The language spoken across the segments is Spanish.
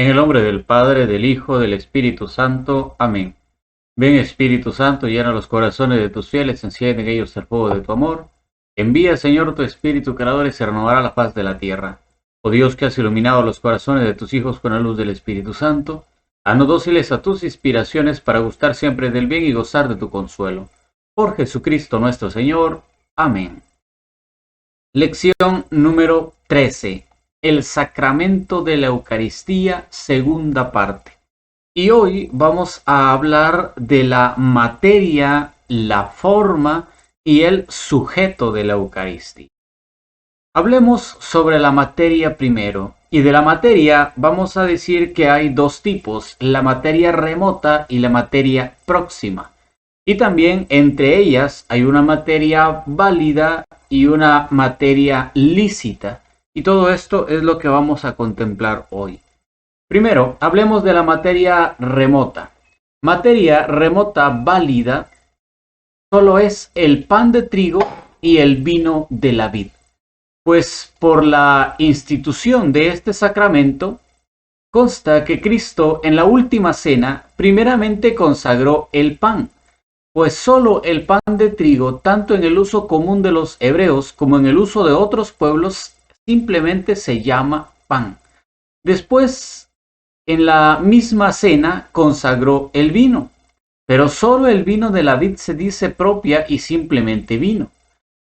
En el nombre del Padre, del Hijo, del Espíritu Santo. Amén. Ven Espíritu Santo, llena los corazones de tus fieles, enciende en ellos el fuego de tu amor. Envía, Señor, tu Espíritu Creador y se renovará la paz de la tierra. Oh Dios, que has iluminado los corazones de tus hijos con la luz del Espíritu Santo, haznos dóciles a tus inspiraciones para gustar siempre del bien y gozar de tu consuelo. Por Jesucristo nuestro Señor. Amén. Lección número 13. El sacramento de la Eucaristía, segunda parte. Y hoy vamos a hablar de la materia, la forma y el sujeto de la Eucaristía. Hablemos sobre la materia primero. Y de la materia vamos a decir que hay dos tipos, la materia remota y la materia próxima. Y también entre ellas hay una materia válida y una materia lícita. Y todo esto es lo que vamos a contemplar hoy. Primero, hablemos de la materia remota. Materia remota válida solo es el pan de trigo y el vino de la vid. Pues por la institución de este sacramento, consta que Cristo en la última cena primeramente consagró el pan, pues solo el pan de trigo, tanto en el uso común de los hebreos como en el uso de otros pueblos, simplemente se llama pan. Después, en la misma cena, consagró el vino, pero solo el vino de la vid se dice propia y simplemente vino.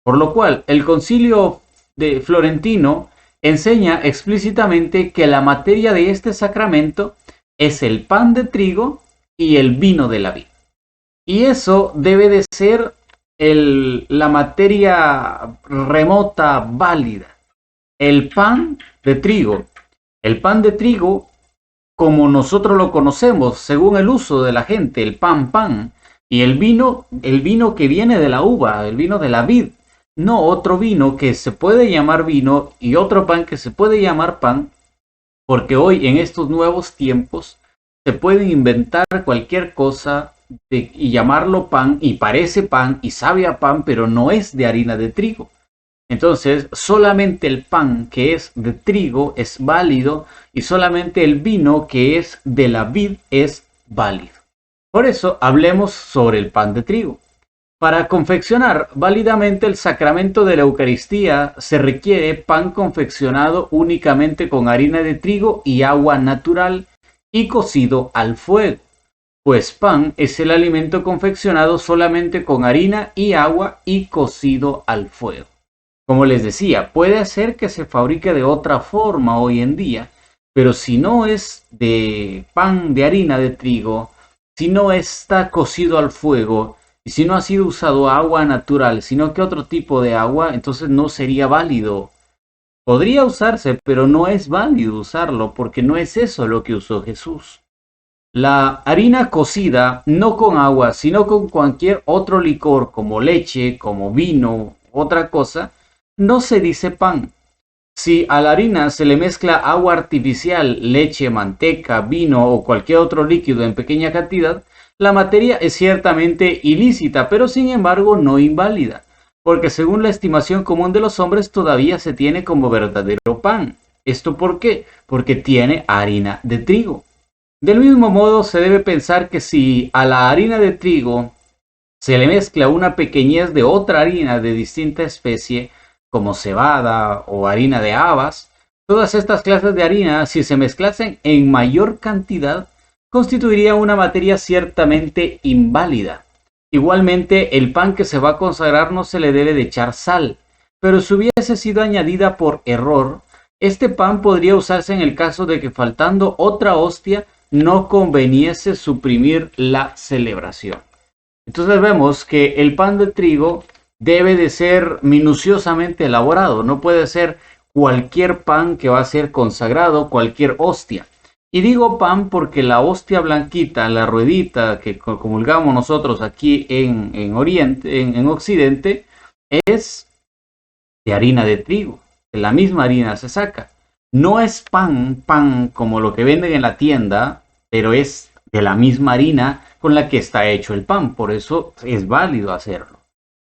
Por lo cual, el concilio de Florentino enseña explícitamente que la materia de este sacramento es el pan de trigo y el vino de la vid. Y eso debe de ser la materia remota válida. El pan de trigo. El pan de trigo, como nosotros lo conocemos, según el uso de la gente, el pan. Y el vino que viene de la uva, el vino de la vid. No otro vino que se puede llamar vino y otro pan que se puede llamar pan, porque hoy en estos nuevos tiempos se pueden inventar cualquier cosa y llamarlo pan, y parece pan y sabe a pan, pero no es de harina de trigo. Entonces, solamente el pan que es de trigo es válido y solamente el vino que es de la vid es válido. Por eso, hablemos sobre el pan de trigo. Para confeccionar válidamente el sacramento de la Eucaristía se requiere pan confeccionado únicamente con harina de trigo y agua natural y cocido al fuego. Pues pan es el alimento confeccionado solamente con harina y agua y cocido al fuego. Como les decía, puede ser que se fabrique de otra forma hoy en día, pero si no es de pan de harina de trigo, si no está cocido al fuego y si no ha sido usado agua natural, sino que otro tipo de agua, entonces no sería válido. Podría usarse, pero no es válido usarlo porque no es eso lo que usó Jesús. La harina cocida, no con agua, sino con cualquier otro licor, como leche, como vino, otra cosa, no se dice pan. Si a la harina se le mezcla agua artificial, leche, manteca, vino o cualquier otro líquido en pequeña cantidad, la materia es ciertamente ilícita, pero sin embargo no inválida, porque según la estimación común de los hombres todavía se tiene como verdadero pan. ¿Esto por qué? Porque tiene harina de trigo. Del mismo modo se debe pensar que si a la harina de trigo se le mezcla una pequeñez de otra harina de distinta especie, como cebada o harina de habas, todas estas clases de harina, si se mezclasen en mayor cantidad, constituiría una materia ciertamente inválida. Igualmente, el pan que se va a consagrar no se le debe de echar sal, pero si hubiese sido añadida por error, este pan podría usarse en el caso de que faltando otra hostia no conveniese suprimir la celebración. Entonces vemos que el pan de trigo debe de ser minuciosamente elaborado, no puede ser cualquier pan que va a ser consagrado, cualquier hostia. Y digo pan porque la hostia blanquita, la ruedita que comulgamos nosotros aquí en Oriente, en Occidente, es de harina de trigo, de la misma harina se saca. No es pan como lo que venden en la tienda, pero es de la misma harina con la que está hecho el pan, por eso es válido hacerlo.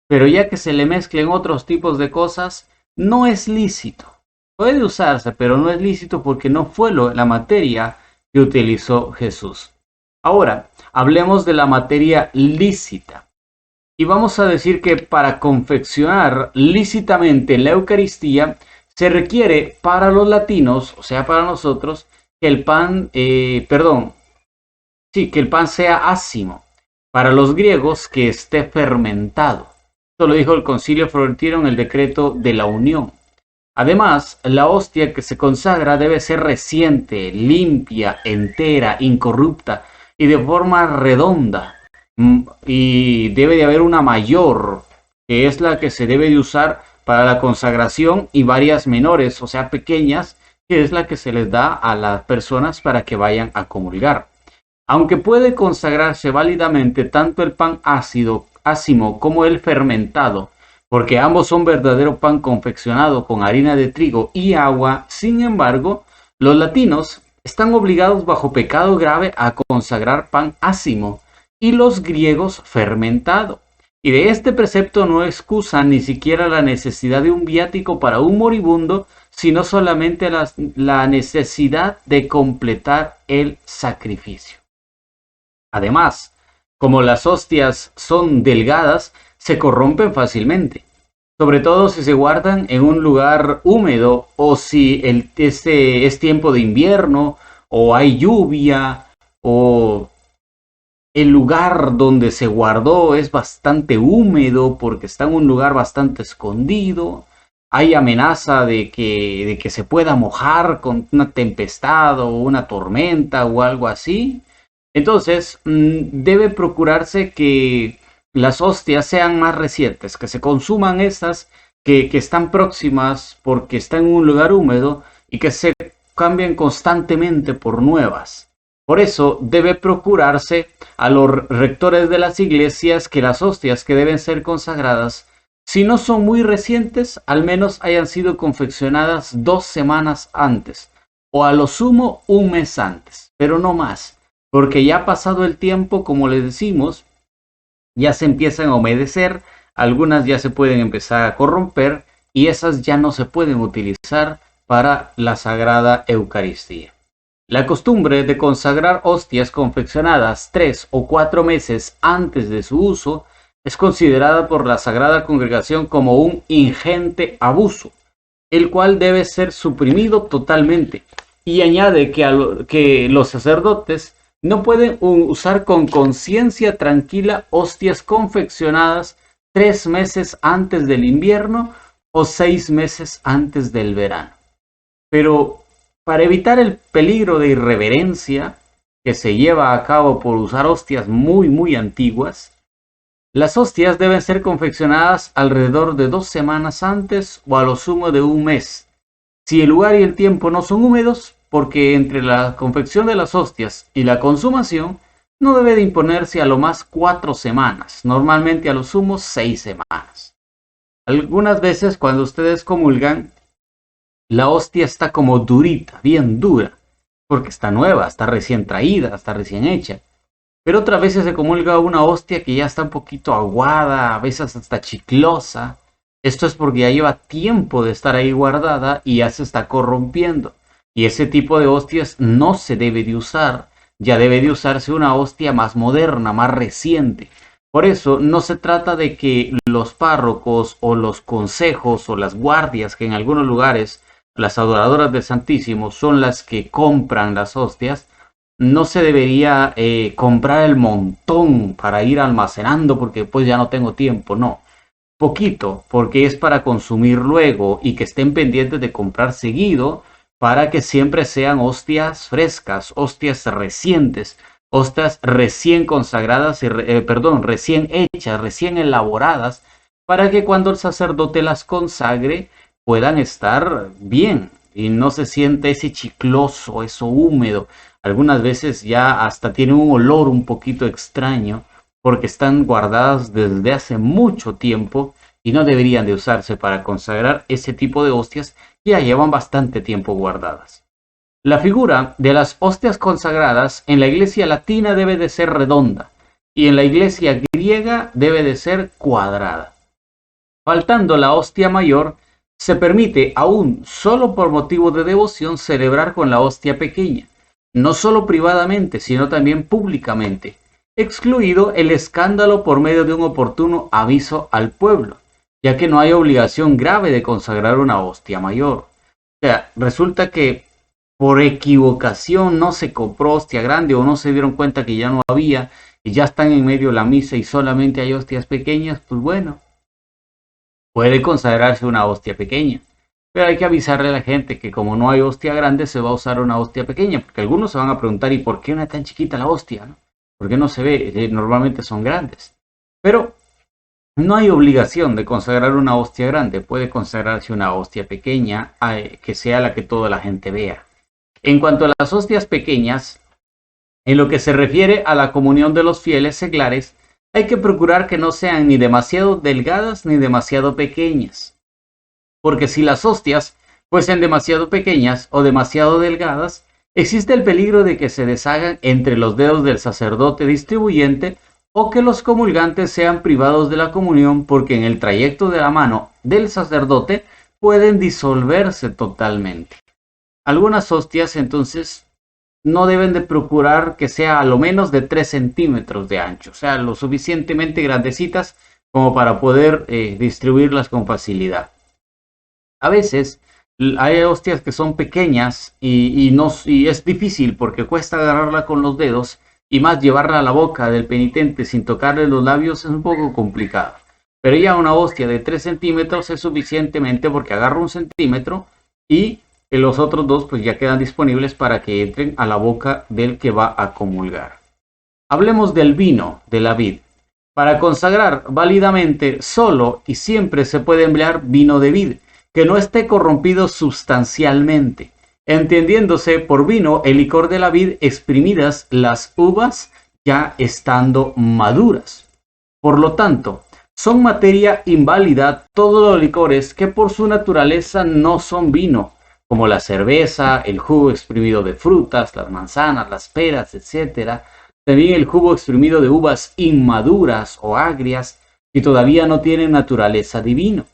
Pero ya que se le mezclen otros tipos de cosas, no es lícito. Puede usarse, pero no es lícito porque no fue la materia que que utilizó Jesús. Ahora, hablemos de la materia lícita. Y vamos a decir que para confeccionar lícitamente la Eucaristía se requiere para los latinos, o sea, para nosotros, que el pan, que el pan sea ácimo. Para los griegos, que esté fermentado. Esto lo dijo el Concilio Florentino en el decreto de la Unión. Además, la hostia que se consagra debe ser reciente, limpia, entera, incorrupta y de forma redonda. Y debe de haber una mayor, que es la que se debe de usar para la consagración, y varias menores, o sea, pequeñas, que es la que se les da a las personas para que vayan a comulgar. Aunque puede consagrarse válidamente tanto el pan ácimo como el fermentado, porque ambos son verdadero pan confeccionado con harina de trigo y agua, sin embargo, los latinos están obligados bajo pecado grave a consagrar pan ácimo y los griegos fermentado. Y de este precepto no excusa ni siquiera la necesidad de un viático para un moribundo, sino solamente la necesidad de completar el sacrificio. Además, como las hostias son delgadas, se corrompen fácilmente, sobre todo si se guardan en un lugar húmedo o si este es tiempo de invierno o hay lluvia o el lugar donde se guardó es bastante húmedo porque está en un lugar bastante escondido. Hay amenaza de que se pueda mojar con una tempestad o una tormenta o algo así. Entonces, debe procurarse que las hostias sean más recientes, que se consuman estas que están próximas porque están en un lugar húmedo y que se cambien constantemente por nuevas. Por eso debe procurarse a los rectores de las iglesias que las hostias que deben ser consagradas, si no son muy recientes, al menos hayan sido confeccionadas 2 semanas antes, o a lo sumo un mes antes, pero no más, porque ya pasado el tiempo, como les decimos, ya se empiezan a humedecer, algunas ya se pueden empezar a corromper y esas ya no se pueden utilizar para la Sagrada Eucaristía. La costumbre de consagrar hostias confeccionadas 3 o 4 meses antes de su uso es considerada por la Sagrada Congregación como un ingente abuso, el cual debe ser suprimido totalmente. Y añade que los sacerdotes no pueden usar con conciencia tranquila hostias confeccionadas 3 meses antes del invierno o 6 meses antes del verano. Pero para evitar el peligro de irreverencia que se lleva a cabo por usar hostias muy antiguas, las hostias deben ser confeccionadas alrededor de 2 semanas antes o a lo sumo de un mes. Si el lugar y el tiempo no son húmedos, porque entre la confección de las hostias y la consumación no debe de imponerse a lo más 4 semanas, normalmente a lo sumo 6 semanas. Algunas veces cuando ustedes comulgan, la hostia está como durita, bien dura, porque está nueva, está recién traída, está recién hecha. Pero otras veces se comulga una hostia que ya está un poquito aguada, a veces hasta chiclosa. Esto es porque ya lleva tiempo de estar ahí guardada y ya se está corrompiendo. Y ese tipo de hostias no se debe de usar, ya debe de usarse una hostia más moderna, más reciente. Por eso no se trata de que los párrocos o los consejos o las guardias, que en algunos lugares las adoradoras del Santísimo son las que compran las hostias, no se debería comprar el montón para ir almacenando porque pues ya no tengo tiempo, no. Poquito, porque es para consumir luego y que estén pendientes de comprar seguido para que siempre sean hostias frescas, hostias recientes, hostias recién consagradas, recién hechas, recién elaboradas, para que cuando el sacerdote las consagre puedan estar bien y no se siente ese chicloso, eso húmedo. Algunas veces ya hasta tiene un olor un poquito extraño porque están guardadas desde hace mucho tiempo y no deberían de usarse para consagrar ese tipo de hostias que ya llevan bastante tiempo guardadas. La figura de las hostias consagradas en la iglesia latina debe de ser redonda y en la iglesia griega debe de ser cuadrada. Faltando la hostia mayor, se permite aún solo por motivo de devoción celebrar con la hostia pequeña, no solo privadamente, sino también públicamente, excluido el escándalo por medio de un oportuno aviso al pueblo, ya que no hay obligación grave de consagrar una hostia mayor. O sea, resulta que por equivocación no se compró hostia grande o no se dieron cuenta que ya no había y ya están en medio de la misa y solamente hay hostias pequeñas, pues bueno, puede consagrarse una hostia pequeña. Pero hay que avisarle a la gente que como no hay hostia grande, se va a usar una hostia pequeña. Porque algunos se van a preguntar, ¿y por qué una tan chiquita la hostia? ¿No? ¿Por qué no se ve? Normalmente son grandes. Pero no hay obligación de consagrar una hostia grande. Puede consagrarse una hostia pequeña, que sea la que toda la gente vea. En cuanto a las hostias pequeñas, en lo que se refiere a la comunión de los fieles seglares, hay que procurar que no sean ni demasiado delgadas ni demasiado pequeñas. Porque si las hostias fuesen demasiado pequeñas o demasiado delgadas, existe el peligro de que se deshagan entre los dedos del sacerdote distribuyente o que los comulgantes sean privados de la comunión porque en el trayecto de la mano del sacerdote pueden disolverse totalmente. Algunas hostias entonces no deben de procurar que sea a lo menos de 3 centímetros de ancho, o sea, lo suficientemente grandecitas como para poder distribuirlas con facilidad. A veces hay hostias que son pequeñas y es difícil porque cuesta agarrarla con los dedos y más llevarla a la boca del penitente sin tocarle los labios es un poco complicado. Pero ya una hostia de 3 centímetros es suficientemente porque agarra 1 centímetro y los otros 2 pues ya quedan disponibles para que entren a la boca del que va a comulgar. Hablemos del vino de la vid. Para consagrar válidamente solo y siempre se puede emplear vino de vid, que no esté corrompido sustancialmente, entendiéndose por vino el licor de la vid exprimidas las uvas ya estando maduras. Por lo tanto, son materia inválida todos los licores que por su naturaleza no son vino, como la cerveza, el jugo exprimido de frutas, las manzanas, las peras, etc. También el jugo exprimido de uvas inmaduras o agrias que todavía no tienen naturaleza de vino.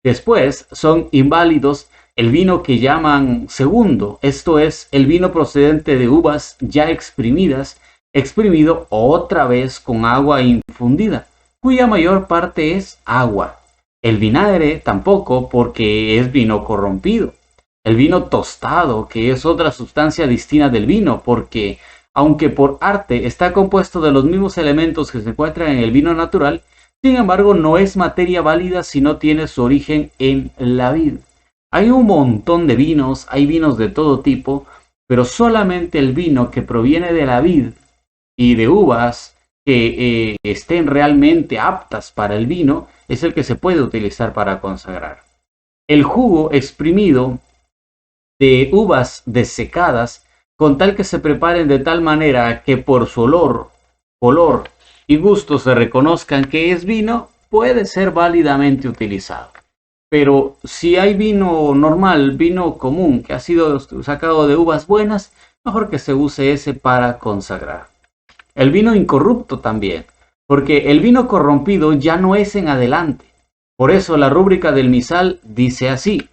Después son inválidos el vino que llaman segundo, esto es el vino procedente de uvas ya exprimidas, exprimido otra vez con agua infundida, cuya mayor parte es agua. El vinagre tampoco porque es vino corrompido. El vino tostado, que es otra sustancia distinta del vino, porque aunque por arte está compuesto de los mismos elementos que se encuentran en el vino natural, sin embargo no es materia válida si no tiene su origen en la vid. Hay un montón de vinos, hay vinos de todo tipo, pero solamente el vino que proviene de la vid y de uvas que estén realmente aptas para el vino es el que se puede utilizar para consagrar. El jugo exprimido de uvas desecadas, con tal que se preparen de tal manera que por su olor, color y gusto se reconozcan que es vino, puede ser válidamente utilizado. Pero si hay vino normal, vino común, que ha sido sacado de uvas buenas, mejor que se use ese para consagrar. El vino incorrupto también, porque el vino corrompido ya no es en adelante. Por eso la rúbrica del misal dice así: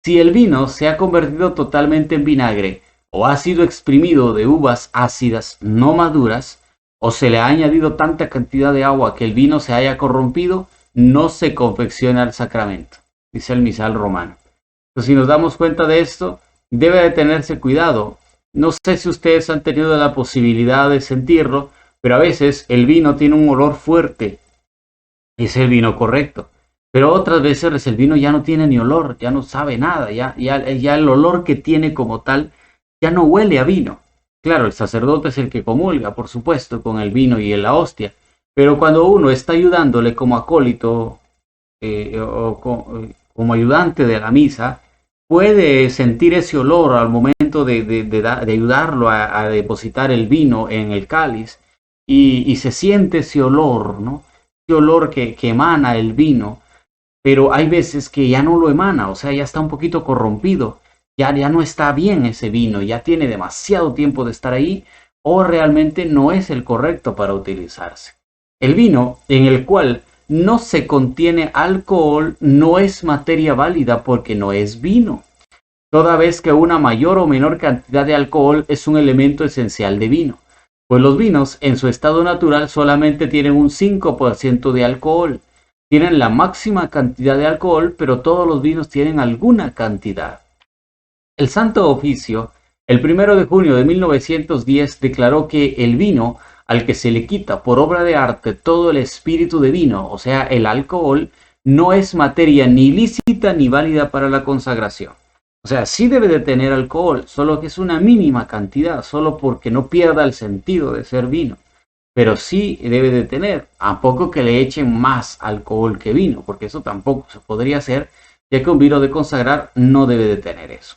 si el vino se ha convertido totalmente en vinagre, o ha sido exprimido de uvas ácidas no maduras, o se le ha añadido tanta cantidad de agua que el vino se haya corrompido, no se confecciona el sacramento, dice el misal romano. Entonces, si nos damos cuenta de esto, debe de tenerse cuidado. No sé si ustedes han tenido la posibilidad de sentirlo, pero a veces el vino tiene un olor fuerte. Es el vino correcto. Pero otras veces el vino ya no tiene ni olor, ya no sabe nada, ya el olor que tiene como tal ya no huele a vino. Claro, el sacerdote es el que comulga, por supuesto, con el vino y la hostia. Pero cuando uno está ayudándole como acólito como ayudante de la misa, puede sentir ese olor al momento de ayudarlo a depositar el vino en el cáliz y se siente ese olor, ¿no? Ese olor que emana el vino, pero hay veces que ya no lo emana, o sea, ya está un poquito corrompido, ya no está bien ese vino, ya tiene demasiado tiempo de estar ahí o realmente no es el correcto para utilizarse. El vino en el cual no se contiene alcohol no es materia válida porque no es vino. toda vez que una mayor o menor cantidad de alcohol es un elemento esencial de vino, pues los vinos en su estado natural solamente tienen un 5% de alcohol. Tienen la máxima cantidad de alcohol, pero todos los vinos tienen alguna cantidad. El Santo Oficio, el 1 de junio de 1910, declaró que el vino, al que se le quita por obra de arte todo el espíritu de vino, o sea, el alcohol, no es materia ni lícita ni válida para la consagración. O sea, sí debe de tener alcohol, solo que es una mínima cantidad, solo porque no pierda el sentido de ser vino. Pero sí debe de tener, a poco que le echen más alcohol que vino, porque eso tampoco se podría hacer, ya que un vino de consagrar no debe de tener eso.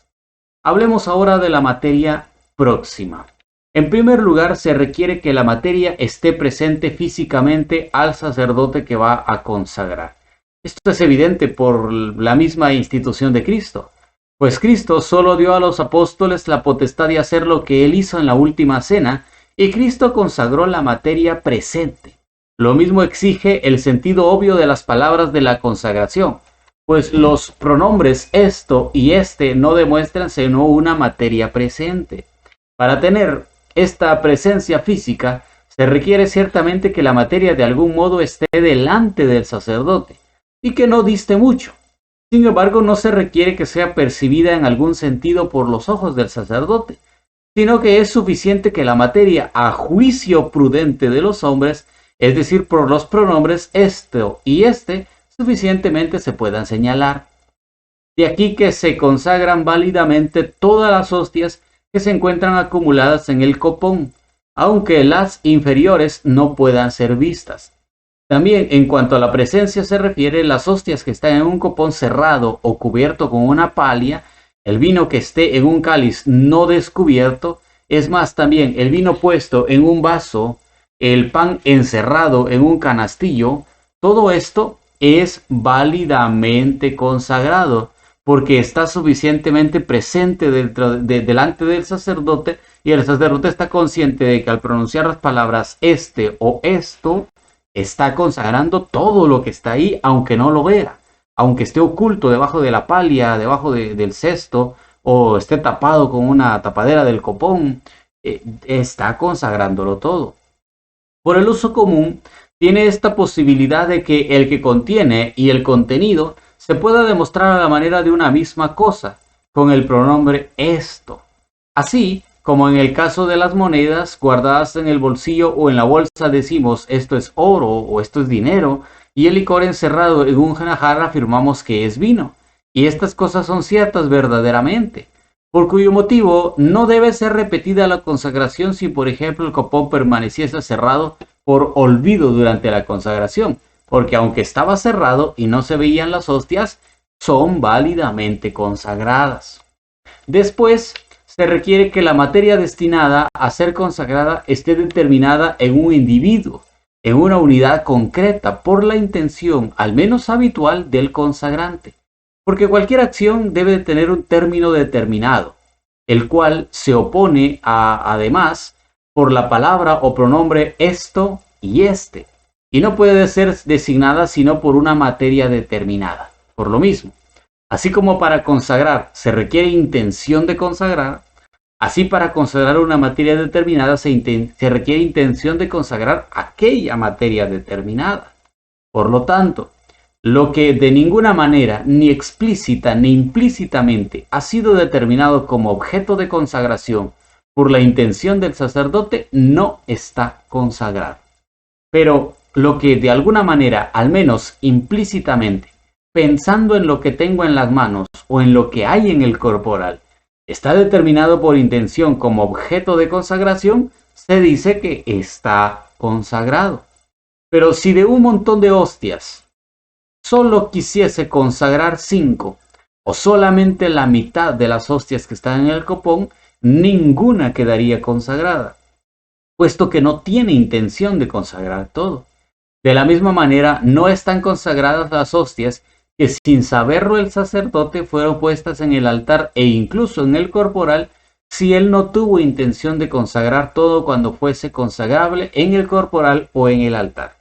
Hablemos ahora de la materia próxima. En primer lugar, se requiere que la materia esté presente físicamente al sacerdote que va a consagrar. Esto es evidente por la misma institución de Cristo, pues Cristo solo dio a los apóstoles la potestad de hacer lo que él hizo en la última cena, y Cristo consagró la materia presente. Lo mismo exige el sentido obvio de las palabras de la consagración, pues los pronombres esto y este no demuestran sino una materia presente. Para tener esta presencia física, se requiere ciertamente que la materia de algún modo esté delante del sacerdote, y que no diste mucho. Sin embargo, no se requiere que sea percibida en algún sentido por los ojos del sacerdote, sino que es suficiente que la materia, a juicio prudente de los hombres, es decir, por los pronombres esto y este, suficientemente se puedan señalar. De aquí que se consagran válidamente todas las hostias que se encuentran acumuladas en el copón, aunque las inferiores no puedan ser vistas. También, en cuanto a la presencia se refiere, las hostias que están en un copón cerrado o cubierto con una palia, el vino que esté en un cáliz no descubierto, es más, también el vino puesto en un vaso, el pan encerrado en un canastillo, todo esto es válidamente consagrado, porque está suficientemente presente delante del sacerdote, y el sacerdote está consciente de que al pronunciar las palabras este o esto, está consagrando todo lo que está ahí, aunque no lo vea, aunque esté oculto debajo de la palia, debajo del cesto, o esté tapado con una tapadera del copón, está consagrándolo todo. Por el uso común, tiene esta posibilidad de que el que contiene y el contenido se pueda demostrar a la manera de una misma cosa, con el pronombre esto. Así como en el caso de las monedas guardadas en el bolsillo o en la bolsa decimos esto es oro o esto es dinero, y el licor encerrado en un jarra afirmamos que es vino. Y estas cosas son ciertas verdaderamente, por cuyo motivo no debe ser repetida la consagración si por ejemplo el copón permaneciese cerrado por olvido durante la consagración, porque aunque estaba cerrado y no se veían las hostias, son válidamente consagradas. Después, se requiere que la materia destinada a ser consagrada esté determinada en un individuo, en una unidad concreta, por la intención, al menos habitual, del consagrante. Porque cualquier acción debe tener un término determinado, el cual se opone además, por la palabra o pronombre esto y este, y no puede ser designada sino por una materia determinada. Por lo mismo, así como para consagrar se requiere intención de consagrar, así para consagrar una materia determinada se requiere intención de consagrar aquella materia determinada. Por lo tanto, lo que de ninguna manera, ni explícita ni implícitamente, ha sido determinado como objeto de consagración por la intención del sacerdote, no está consagrado. Pero lo que de alguna manera, al menos implícitamente, pensando en lo que tengo en las manos o en lo que hay en el corporal, está determinado por intención como objeto de consagración, se dice que está consagrado. Pero si de un montón de hostias solo quisiese consagrar 5, o solamente la mitad de las hostias que están en el copón, ninguna quedaría consagrada, puesto que no tiene intención de consagrar todo. De la misma manera, no están consagradas las hostias que sin saberlo el sacerdote fueron puestas en el altar e incluso en el corporal, si él no tuvo intención de consagrar todo cuando fuese consagrable en el corporal o en el altar.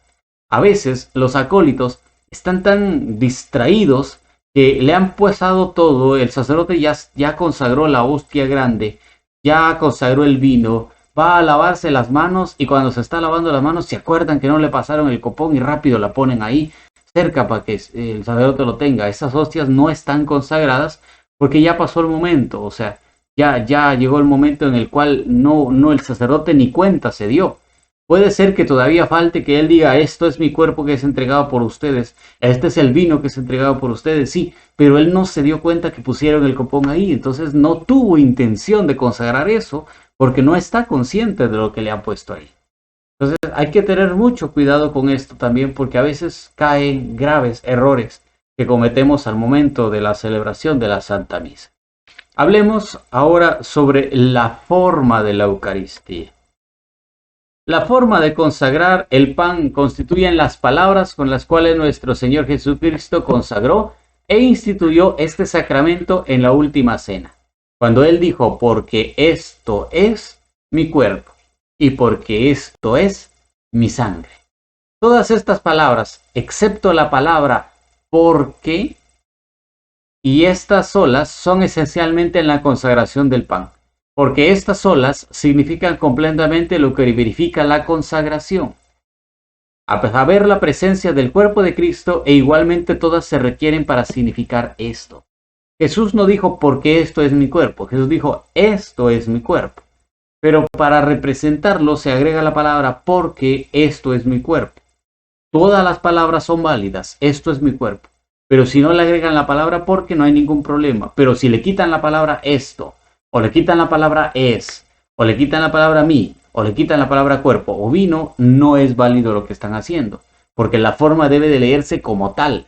A veces los acólitos están tan distraídos que le han pasado todo, el sacerdote ya consagró la hostia grande, ya consagró el vino, va a lavarse las manos y cuando se está lavando las manos se acuerdan que no le pasaron el copón y rápido la ponen ahí cerca para que el sacerdote lo tenga. Esas hostias no están consagradas porque ya pasó el momento, o sea, ya llegó el momento en el cual no el sacerdote ni cuenta se dio. Puede ser que todavía falte que él diga, esto es mi cuerpo que es entregado por ustedes, este es el vino que es entregado por ustedes, sí, pero él no se dio cuenta que pusieron el copón ahí, entonces no tuvo intención de consagrar eso, porque no está consciente de lo que le han puesto ahí. Entonces hay que tener mucho cuidado con esto también, porque a veces caen graves errores que cometemos al momento de la celebración de la Santa Misa. Hablemos ahora sobre la forma de la Eucaristía. La forma de consagrar el pan constituyen las palabras con las cuales nuestro Señor Jesucristo consagró e instituyó este sacramento en la última cena, cuando Él dijo, porque esto es mi cuerpo y porque esto es mi sangre. Todas estas palabras, excepto la palabra porque, y estas solas son esencialmente en la consagración del pan. Porque estas solas significan completamente lo que verifica la consagración. A saber, la presencia del cuerpo de Cristo e igualmente todas se requieren para significar esto. Jesús no dijo porque esto es mi cuerpo, Jesús dijo esto es mi cuerpo. Pero para representarlo se agrega la palabra porque esto es mi cuerpo. Todas las palabras son válidas, esto es mi cuerpo. Pero si no le agregan la palabra porque no hay ningún problema. Pero si le quitan la palabra esto, o le quitan la palabra es, o le quitan la palabra mí, o le quitan la palabra cuerpo o vino, no es válido lo que están haciendo, porque la forma debe de leerse como tal.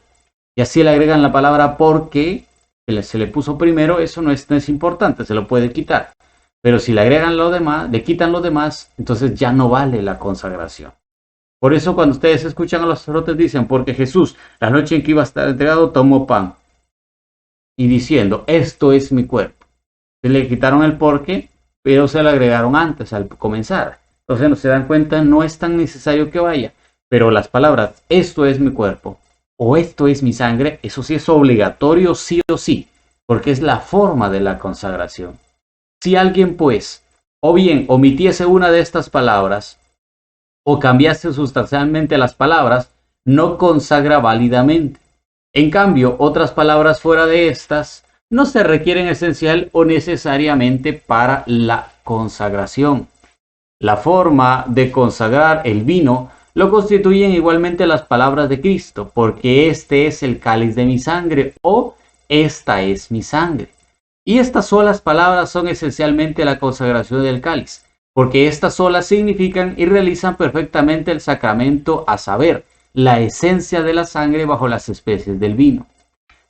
Y así le agregan la palabra porque, se le puso primero, eso no es importante, se lo puede quitar. Pero si le agregan lo demás, le quitan lo demás, entonces ya no vale la consagración. Por eso cuando ustedes escuchan a los sacerdotes dicen, porque Jesús, la noche en que iba a estar entregado, tomó pan. Y diciendo, esto es mi cuerpo. Le quitaron el porque, pero se lo agregaron antes, al comenzar. Entonces, no se dan cuenta, no es tan necesario que vaya. Pero las palabras, esto es mi cuerpo, o esto es mi sangre, eso sí es obligatorio, sí o sí, porque es la forma de la consagración. Si alguien, pues, o bien omitiese una de estas palabras, o cambiase sustancialmente las palabras, no consagra válidamente. En cambio, otras palabras fuera de estas, no se requieren esencial o necesariamente para la consagración. La forma de consagrar el vino lo constituyen igualmente las palabras de Cristo, porque este es el cáliz de mi sangre o esta es mi sangre. Y estas solas palabras son esencialmente la consagración del cáliz, porque estas solas significan y realizan perfectamente el sacramento, a saber, la esencia de la sangre bajo las especies del vino.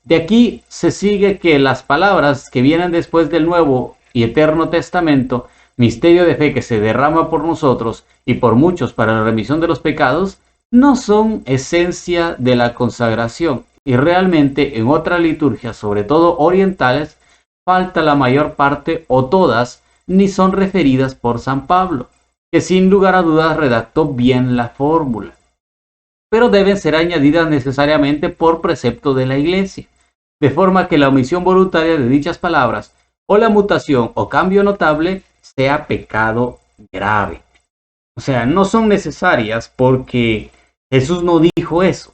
De aquí se sigue que las palabras que vienen después del Nuevo y Eterno Testamento, misterio de fe que se derrama por nosotros y por muchos para la remisión de los pecados, no son esencia de la consagración y realmente en otras liturgias, sobre todo orientales, falta la mayor parte o todas, ni son referidas por San Pablo, que sin lugar a dudas redactó bien la fórmula, pero deben ser añadidas necesariamente por precepto de la Iglesia, de forma que la omisión voluntaria de dichas palabras o la mutación o cambio notable sea pecado grave. O sea, no son necesarias porque Jesús no dijo eso,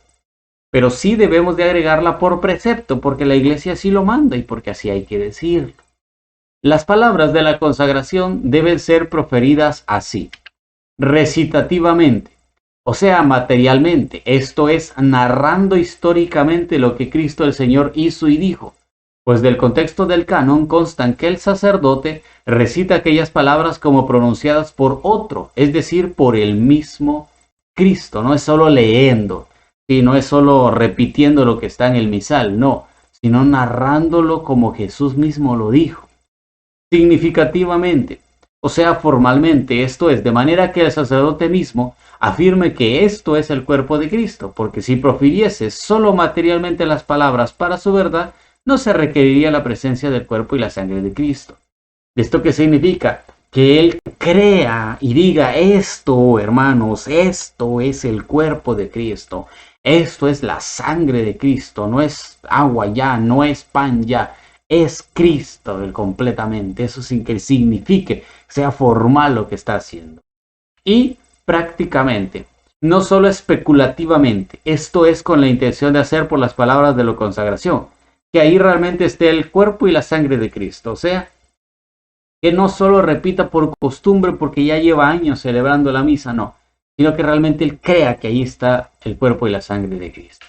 pero sí debemos de agregarla por precepto porque la Iglesia así lo manda y porque así hay que decirlo. Las palabras de la consagración deben ser proferidas así, recitativamente, o sea, materialmente, esto es, narrando históricamente lo que Cristo el Señor hizo y dijo, pues del contexto del canon constan que el sacerdote recita aquellas palabras como pronunciadas por otro, es decir, por el mismo Cristo. No es solo leyendo, y no es solo repitiendo lo que está en el misal, no, sino narrándolo como Jesús mismo lo dijo, significativamente, o sea, formalmente, esto es, de manera que el sacerdote mismo afirme que esto es el cuerpo de Cristo, porque si profiriese solo materialmente las palabras para su verdad, no se requeriría la presencia del cuerpo y la sangre de Cristo. ¿Esto qué significa? que él crea y diga: esto, hermanos, esto es el cuerpo de Cristo, esto es la sangre de Cristo, no es agua ya, no es pan ya, es Cristo completamente. Eso sin que signifique, sea formal lo que está haciendo. Y prácticamente, no solo especulativamente, esto es con la intención de hacer por las palabras de la consagración, que ahí realmente esté el cuerpo y la sangre de Cristo. O sea, que no solo repita por costumbre porque ya lleva años celebrando la misa, no, sino que realmente él crea que ahí está el cuerpo y la sangre de Cristo.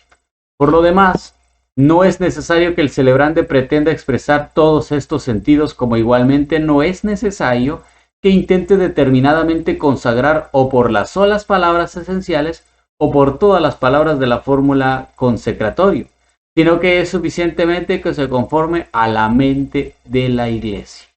Por lo demás, no es necesario que el celebrante pretenda expresar todos estos sentidos, como igualmente no es necesario que intente determinadamente consagrar o por las solas palabras esenciales o por todas las palabras de la fórmula consecratorio, sino que es suficientemente que se conforme a la mente de la iglesia.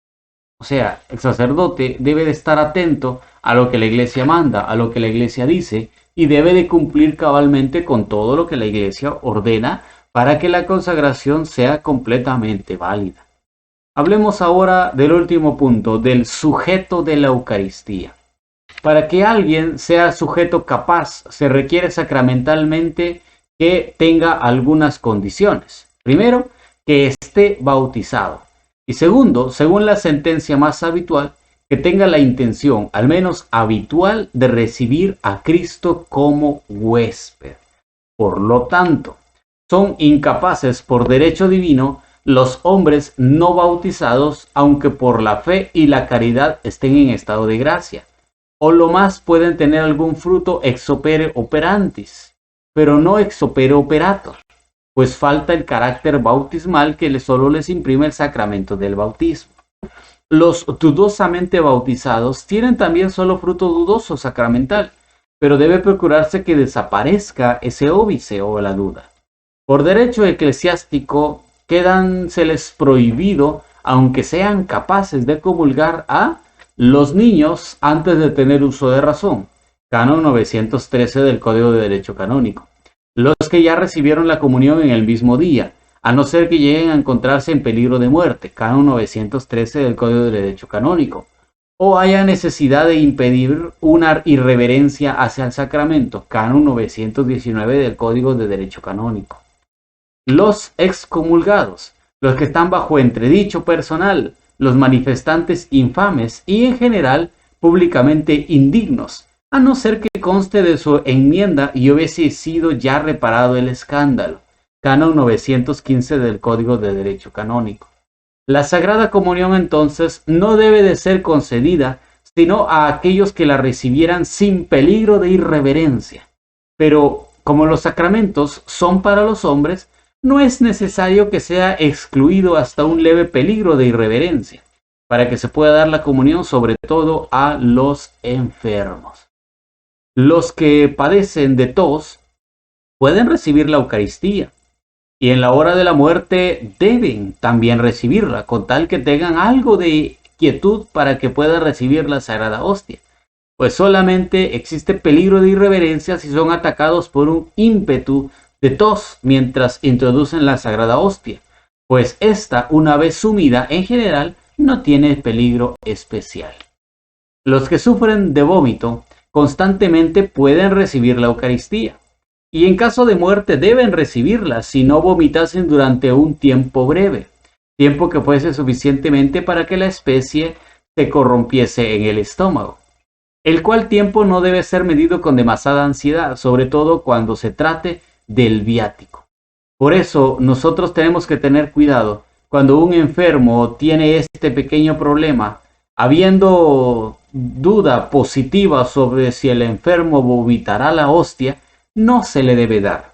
O sea, el sacerdote debe de estar atento a lo que la iglesia manda, a lo que la iglesia dice, y debe de cumplir cabalmente con todo lo que la iglesia ordena para que la consagración sea completamente válida. Hablemos ahora del último punto, del sujeto de la Eucaristía. Para que alguien sea sujeto capaz, se requiere sacramentalmente que tenga algunas condiciones. Primero, que esté bautizado. Y segundo, según la sentencia más habitual, que tenga la intención, al menos habitual, de recibir a Cristo como huésped. Por lo tanto, son incapaces por derecho divino los hombres no bautizados, aunque por la fe y la caridad estén en estado de gracia. O lo más pueden tener algún fruto ex opere operantis, pero no ex opere operator, pues falta el carácter bautismal que solo les imprime el sacramento del bautismo. Los dudosamente bautizados tienen también solo fruto dudoso sacramental, pero debe procurarse que desaparezca ese óbice o la duda. Por derecho eclesiástico quédanseles prohibido, aunque sean capaces de comulgar, a los niños antes de tener uso de razón, canon 913 del Código de Derecho Canónico. Los que ya recibieron la comunión en el mismo día, a no ser que lleguen a encontrarse en peligro de muerte, canon 913 del Código de Derecho Canónico, o haya necesidad de impedir una irreverencia hacia el sacramento, canon 919 del Código de Derecho Canónico. Los excomulgados, los que están bajo entredicho personal, los manifestantes infames y en general públicamente indignos, a no ser que conste de su enmienda y hubiese sido ya reparado el escándalo, canon 915 del Código de Derecho Canónico. La Sagrada Comunión entonces no debe de ser concedida sino a aquellos que la recibieran sin peligro de irreverencia. Pero como los sacramentos son para los hombres, no es necesario que sea excluido hasta un leve peligro de irreverencia, para que se pueda dar la comunión sobre todo a los enfermos. Los que padecen de tos pueden recibir la Eucaristía, y en la hora de la muerte deben también recibirla, con tal que tengan algo de quietud para que puedan recibir la Sagrada Hostia, pues solamente existe peligro de irreverencia si son atacados por un ímpetu de tos mientras introducen la Sagrada Hostia, pues esta, una vez sumida, en general no tiene peligro especial. Los que sufren de vómito constantemente pueden recibir la Eucaristía, y en caso de muerte deben recibirla si no vomitasen durante un tiempo breve, tiempo que fuese suficientemente para que la especie se corrompiese en el estómago, el cual tiempo no debe ser medido con demasiada ansiedad, sobre todo cuando se trate del viático. Por eso nosotros tenemos que tener cuidado cuando un enfermo tiene este pequeño problema, habiendo duda positiva sobre si el enfermo vomitará la hostia, no se le debe dar.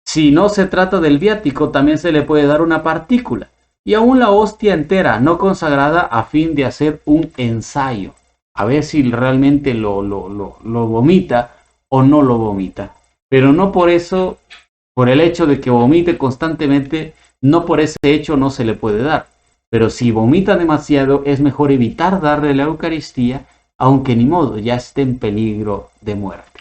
Si no se trata del viático, también se le puede dar una partícula, y aún la hostia entera no consagrada, a fin de hacer un ensayo, a ver si realmente lo vomita o no lo vomita. Pero no por eso, por el hecho de que vomite constantemente, no por ese hecho no se le puede dar. Pero si vomita demasiado, es mejor evitar darle la Eucaristía, aunque ni modo, ya esté en peligro de muerte.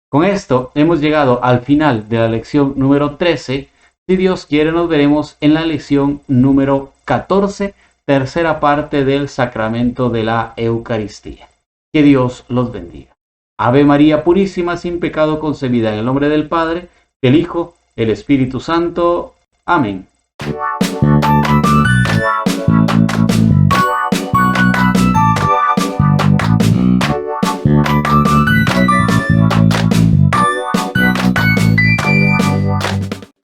Con esto hemos llegado al final de la lección número 13. Si Dios quiere, nos veremos en la lección número 14, tercera parte del sacramento de la Eucaristía. Que Dios los bendiga. Ave María Purísima, sin pecado concebida, en el nombre del Padre, del Hijo, del Espíritu Santo. Amén.